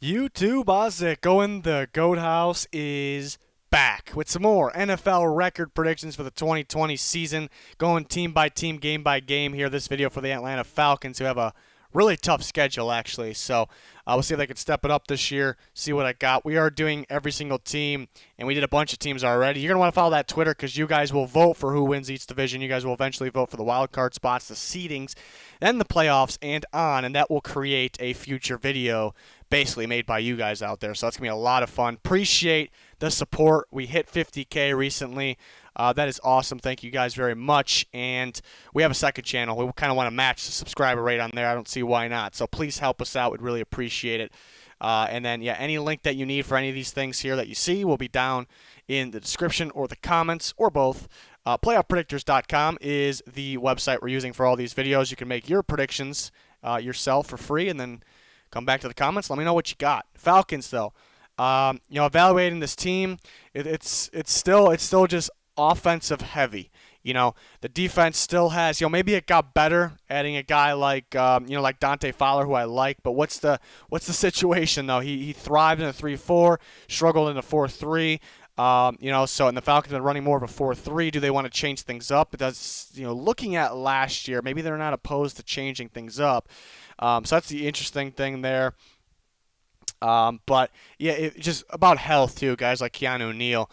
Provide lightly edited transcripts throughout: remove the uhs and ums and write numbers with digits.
YouTube, how's it going? The Goat House is back with some more NFL record predictions for the 2020 season, going team by team, game by game here. This video for the Atlanta Falcons, who have a really tough schedule, actually. So we'll see if they can step it up this year, see what I got. We are doing every single team, and we did a bunch of teams already. You're going to want to follow that Twitter because you guys will vote for who wins each division. You guys will eventually vote for the wild card spots, the seedings, then the playoffs, and on, and that will create a future video basically made by you guys out there. So that's going to be a lot of fun. Appreciate the support. We hit 50K recently. That is awesome. Thank you guys very much. And we have a second channel. We kind of want to match the subscriber rate on there. I don't see why not. So please help us out. We'd really appreciate it. And then, yeah, any link that you need for any of these things here that you see will be down in the description or the comments or both. Playoffpredictors.com is the website we're using for all these videos. You can make your predictions yourself for free and then come back to the comments. Let me know what you got. Falcons, though, evaluating this team, it's still just offensive heavy. The defense still has, maybe it got better adding a guy like, like Dante Fowler, who I like. But what's the situation though? He thrived in a 3-4, struggled in a 4-3. So and the Falcons have been running more of a 4-3. Do they want to change things up? It does, looking at last year, maybe they're not opposed to changing things up. So that's the interesting thing there. But yeah, just about health too, guys like Keanu Neal,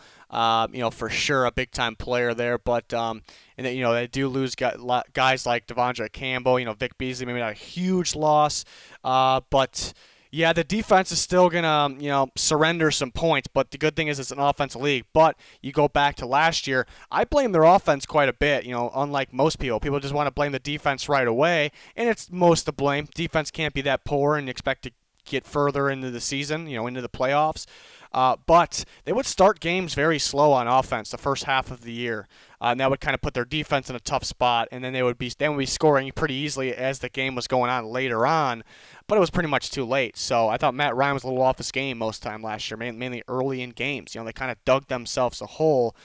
for sure a big time player there. But and then, they do lose guys like Devondre Campbell, Vic Beasley, maybe not a huge loss, but yeah, the defense is still gonna, surrender some points. But the good thing is it's an offensive league. But you go back to last year, I blame their offense quite a bit. Unlike most people just want to blame the defense right away, and it's most to blame. Defense can't be that poor and expect to get further into the season, into the playoffs. But they would start games very slow on offense the first half of the year. And that would kind of put their defense in a tough spot, and then they would be scoring pretty easily as the game was going on later on. But it was pretty much too late. So I thought Matt Ryan was a little off his game most time last year, mainly early in games. They kind of dug themselves a hole.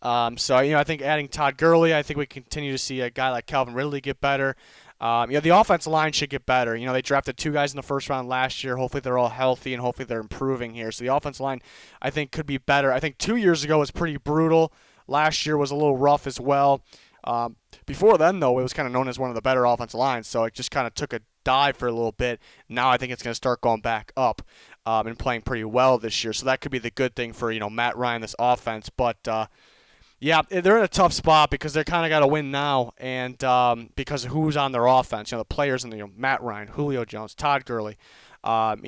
So I think adding Todd Gurley, I think we continue to see a guy like Calvin Ridley get better. The offensive line should get better. They drafted 2 guys in the first round last year. Hopefully they're all healthy and hopefully they're improving here. So the offensive line, I think, could be better. I think 2 years ago was pretty brutal. Last year was a little rough as well. Before then, though, it was kind of known as one of the better offensive lines. So it just kind of took a dive for a little bit. Now I think it's going to start going back up and playing pretty well this year. So that could be the good thing for, Matt Ryan, this offense. But yeah, they're in a tough spot because they kind of got to win now, and because of who's on their offense. The players in the Matt Ryan, Julio Jones, Todd Gurley, but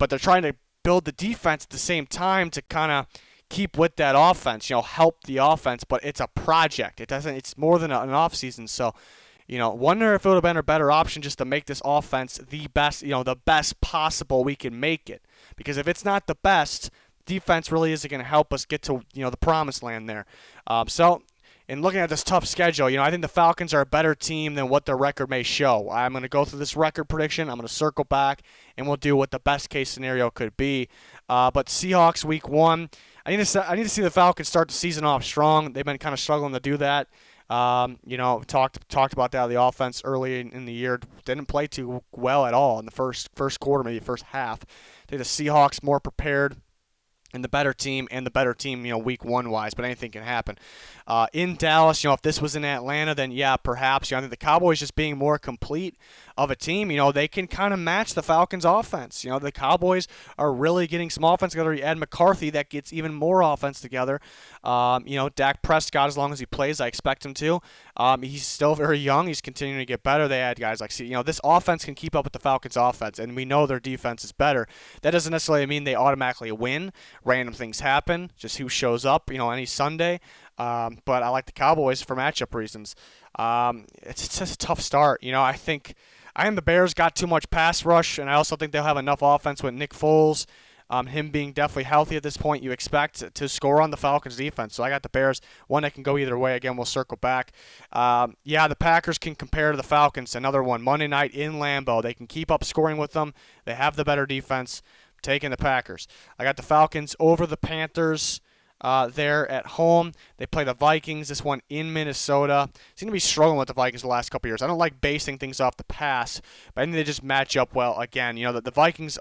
they're trying to build the defense at the same time to kind of keep with that offense. Help the offense, but it's a project. It's more than an off season. So, wonder if it would have been a better option just to make this offense the best, the best possible we can make it. Because if it's not the best, defense really isn't going to help us get to the promised land there. So in looking at this tough schedule, I think the Falcons are a better team than what their record may show. I'm going to go through this record prediction. I'm going to circle back, and we'll do what the best case scenario could be. But Seahawks week 1, I need to see the Falcons start the season off strong. They've been kind of struggling to do that. Talked about that. The offense early in the year didn't play too well at all in the first quarter, maybe first half. I think the Seahawks more prepared and the better team, week 1 wise, but anything can happen. In Dallas, if this was in Atlanta, then yeah, perhaps. I think the Cowboys just being more complete of a team, they can kind of match the Falcons' offense. The Cowboys are really getting some offense together. You add McCarthy, that gets even more offense together. Dak Prescott, as long as he plays, I expect him to. He's still very young. He's continuing to get better. They add guys like, this offense can keep up with the Falcons' offense, and we know their defense is better. That doesn't necessarily mean they automatically win. Random things happen, just who shows up, any Sunday. But I like the Cowboys for matchup reasons. It's just a tough start. I think the Bears got too much pass rush, and I also think they'll have enough offense with Nick Foles. Him being definitely healthy at this point, you expect to score on the Falcons' defense. So I got the Bears. One that can go either way. Again, we'll circle back. The Packers can compare to the Falcons. Another one, Monday night in Lambeau. They can keep up scoring with them. They have the better defense. Taking the Packers. I got the Falcons over the Panthers there at home. They play the Vikings, this one in Minnesota. Seem to be struggling with the Vikings the last couple years. I don't like basing things off the past, but I think they just match up well again. The Vikings,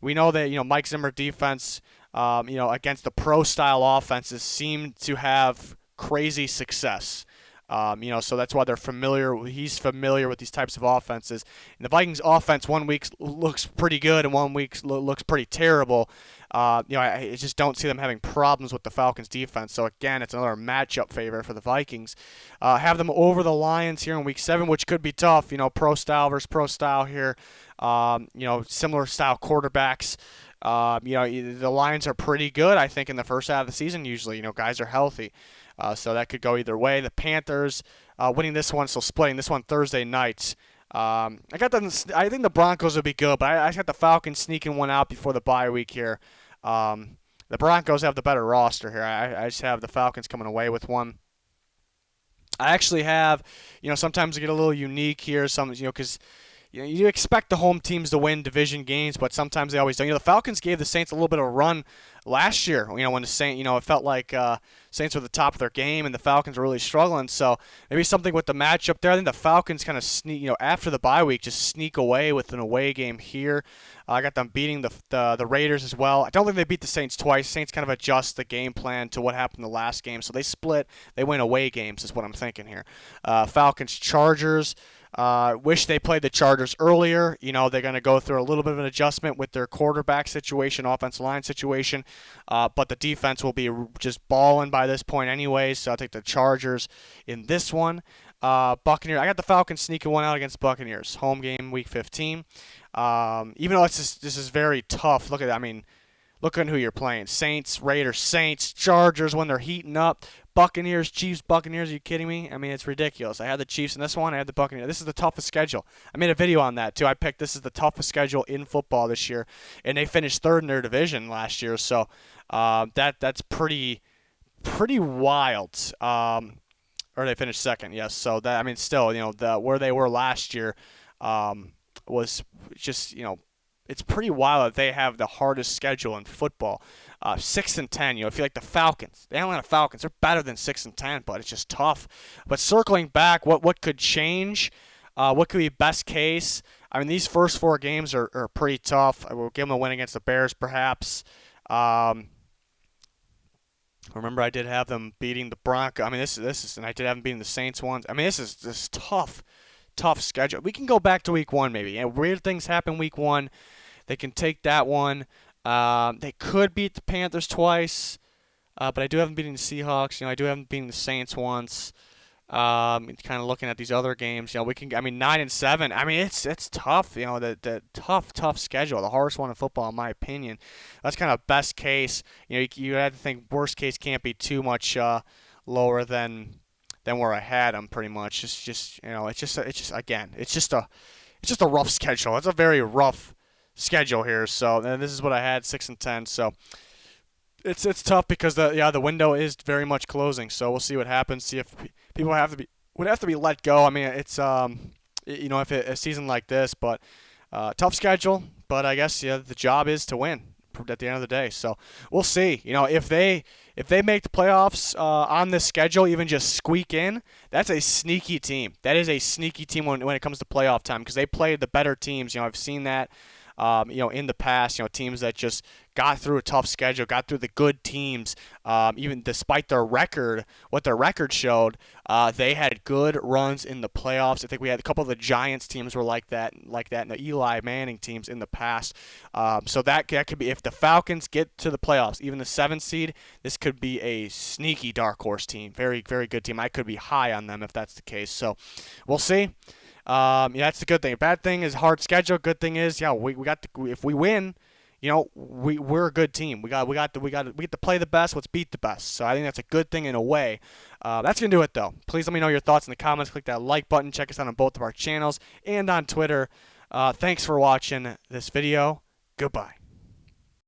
We know that Mike Zimmer defense, against the pro-style offenses, seem to have crazy success. So that's why they're familiar. He's familiar with these types of offenses. And the Vikings offense one week looks pretty good and one week looks pretty terrible. I just don't see them having problems with the Falcons defense. So again, it's another matchup favorite for the Vikings. Have them over the Lions here in week 7, which could be tough. Pro style versus pro style here. Similar style quarterbacks. The Lions are pretty good, I think, in the first half of the season. Usually, guys are healthy. So that could go either way. The Panthers winning this one, so splitting this one Thursday night. I think the Broncos will be good, but I got the Falcons sneaking one out before the bye week here. The Broncos have the better roster here. I just have the Falcons coming away with one. I actually have, sometimes I get a little unique here. Because you expect the home teams to win division games, but sometimes they always don't. The Falcons gave the Saints a little bit of a run last year. When the Saints, it felt like Saints were the top of their game, and the Falcons were really struggling. So maybe something with the matchup there. I think the Falcons kind of sneak, after the bye week, just sneak away with an away game here. I got them beating the Raiders as well. I don't think they beat the Saints twice. Saints kind of adjust the game plan to what happened the last game, so they split. They win away games is what I'm thinking here. Falcons Chargers. Wish they played the Chargers earlier. They're going to go through a little bit of an adjustment with their quarterback situation, offensive line situation, but the defense will be just balling by this point anyway, so I'll take the Chargers in this one. Buccaneers. I got the Falcons sneaking one out against Buccaneers. Home game, Week 15. Even though this is very tough. Look at who you're playing. Saints, Raiders, Saints, Chargers when they're heating up. Buccaneers, Chiefs, Buccaneers. Are you kidding me? It's ridiculous. I had the Chiefs in this one. I had the Buccaneers. This is the toughest schedule. I made a video on that, too. I picked this is the toughest schedule in football this year, and they finished third in their division last year. So that's pretty wild. Or they finished second, yes. So that still, where they were last year was just, it's pretty wild that they have the hardest schedule in football. 6-10. If you like the Falcons, the Atlanta Falcons, they're better than 6-10, but it's just tough. But circling back, what could change? What could be best case? These first 4 games are pretty tough. I will give them a win against the Bears, perhaps. Remember, I did have them beating the Broncos. And I did have them beating the Saints once. This is tough schedule. We can go back to week 1 maybe. Weird things happen week 1. They can take that one. They could beat the Panthers twice, but I do have them beating the Seahawks. I do have them beating the Saints once. Kind of looking at these other games, we can. 9-7. It's tough. The tough schedule, the hardest one in football, in my opinion. That's kind of best case. You have to think worst case can't be too much lower than where I had them. Pretty much. It's just a rough schedule. It's a very rough schedule here. So this is what I had, 6-10. So it's tough because the window is very much closing. So we'll see what happens. See if people would have to be let go. It's if a season like this, but tough schedule. But I guess the job is to win at the end of the day. So we'll see. If they make the playoffs on this schedule, even just squeak in, that's a sneaky team. That is a sneaky team when it comes to playoff time because they play the better teams. I've seen that. In the past, teams that just got through a tough schedule, got through the good teams, even despite their record, what their record showed, they had good runs in the playoffs. I think we had a couple of the Giants teams were like that, and the Eli Manning teams in the past. So that could be, if the Falcons get to the playoffs, even the 7th seed, this could be a sneaky dark horse team. Very, very good team. I could be high on them if that's the case. So we'll see. That's the good thing. Bad thing is hard schedule. Good thing is, if we win, we're a good team. We get to play the best. Let's beat the best. So I think that's a good thing in a way. That's gonna do it though. Please let me know your thoughts in the comments. Click that like button. Check us out on both of our channels and on Twitter. Thanks for watching this video. Goodbye.